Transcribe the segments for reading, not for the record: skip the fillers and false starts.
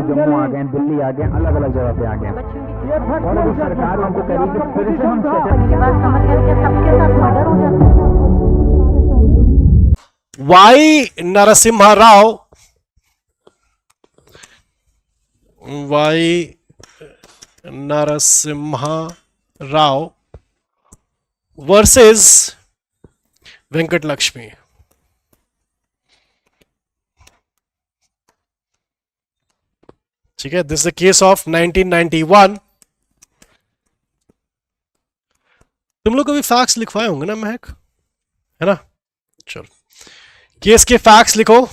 जम्मू आ गए, दिल्ली आ गए, अलग अलग जगह पे आ गए और अभी सरकार उनको कह रही है कि फिर से हम मेरी बात समझ गए क्या? सबके साथ मर्डर हो जाता है। Y Narasimha Rao, Y Narasimha Rao versus Venkat Lakshmi. ठीक है, this is the case of 1991। तुम लोग कभी फैक्ट्स लिखवाए होंगे ना महक, है ना? चलो केस के फैक्ट्स लिखो,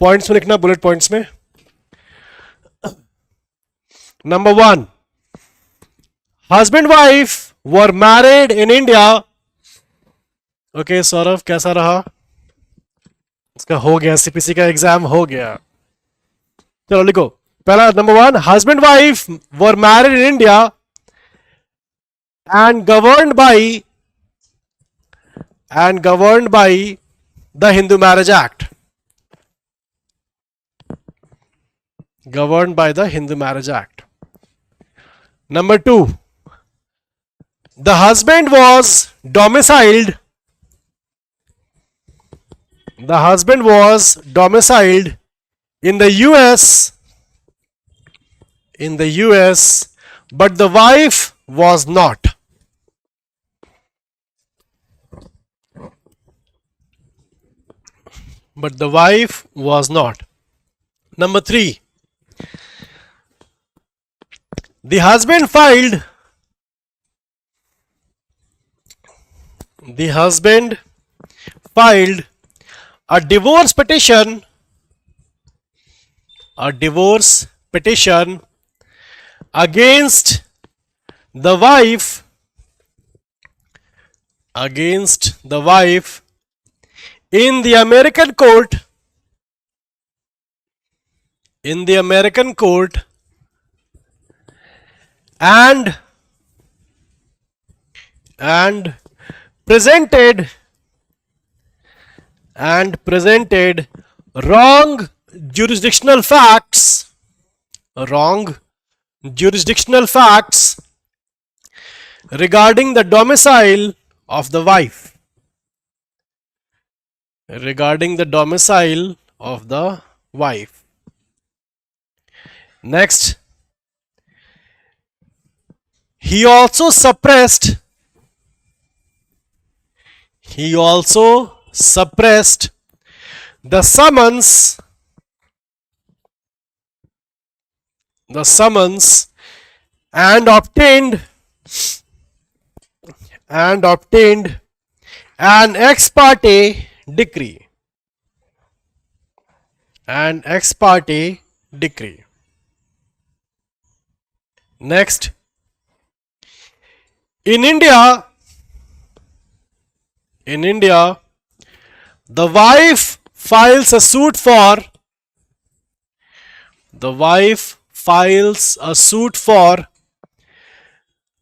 पॉइंट्स में लिखना, बुलेट पॉइंट्स में। Number 1, husband wife were married in India. Okay Saurabh, कैसा रहा? इसका हो गया, सीपीसी का एग्जाम हो गया। चलो लिखो, पहला number 1, husband wife were married in India and governed by the Hindu Marriage Act. Governed by the Hindu Marriage Act. Number 2, the husband was domiciled. The husband was domiciled in the US. In the US, but the wife was not. But the wife was not. Number 3, the husband filed a divorce petition against the wife in the American court, and presented wrong jurisdictional facts regarding the domicile of the wife. Next, he also suppressed the summons and obtained an ex parte decree. Next, in India, the wife files a suit for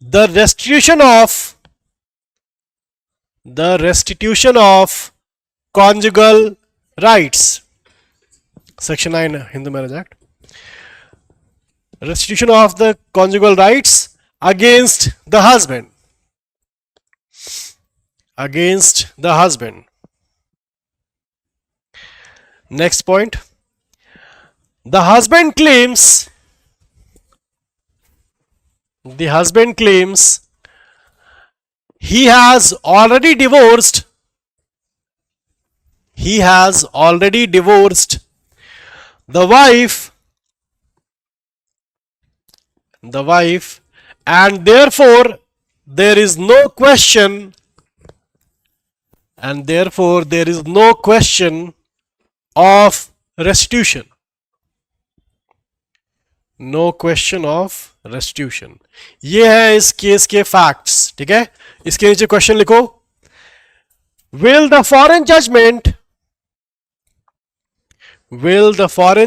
the restitution of conjugal rights. Section 9 Hindu Marriage Act. Restitution of the conjugal rights against the husband. Next point, the husband claims he has already divorced the wife, and therefore there is no question of restitution. ये है इस case के facts. ठीक है, इसके नीचे question लिखो, will the foreign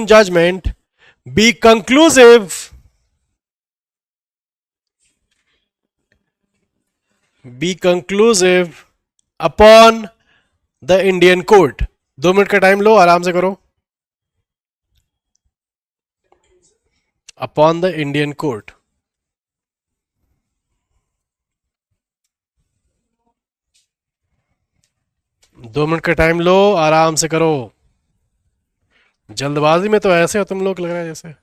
judgment be conclusive upon the Indian court? 2 minute का टाइम लो, आराम से करो। Upon the Indian court. दो मिनट का टाइम लो, आराम से करो। जल्दबाजी में तो ऐसे हो तुम लोग, लग रहा है जैसे।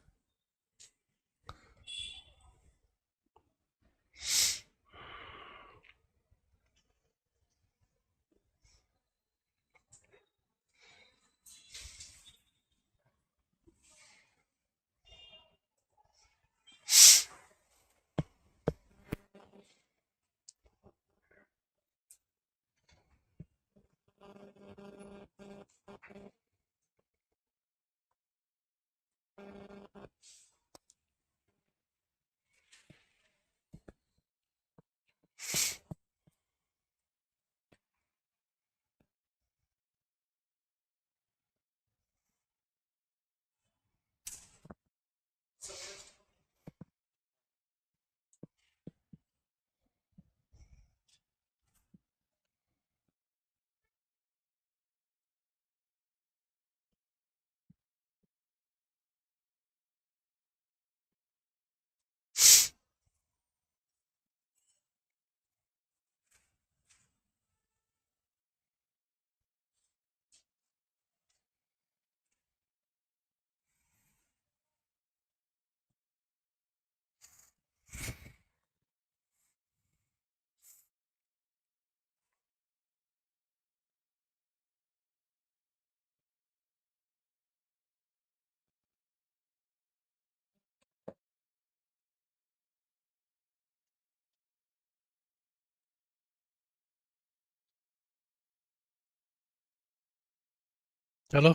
चलो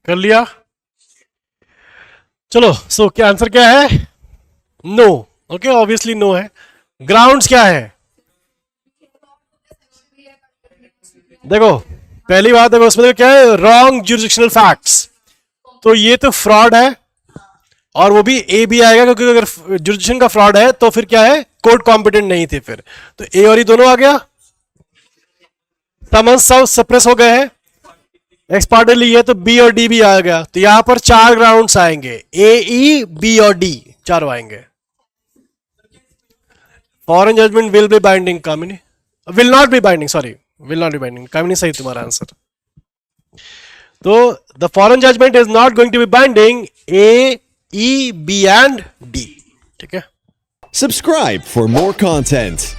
कर लिया। चलो सो क्या आंसर क्या है? नो। ओके, ऑब्वियसली नो है। ग्राउंड्स क्या है? देखो पहली बात है उसमें, देखो क्या है, रॉन्ग जुरिडिक्शनल फैक्ट्स। तो ये तो फ्रॉड है, और वो भी ए भी आएगा, क्योंकि अगर जुरिडिक्शन का फ्रॉड है तो फिर क्या है, कोर्ट कॉम्पिटेंट नहीं थे फिर। तो ए और ई दोनों आ गया। समन सब सप्रेस हो गए हैं, एक्स पार्ट ली है, तो बी और डी भी आ गया। तो यहां पर चार ग्राउंड्स आएंगे, ए ई बी और डी चारों आएंगे। Foreign judgment will be binding, Kamini will not be binding, sorry will not be binding, Kamini सही तुम्हारा आंसर। तो the foreign judgment is not going to be binding A E B and D. ठीक है। Subscribe for more content.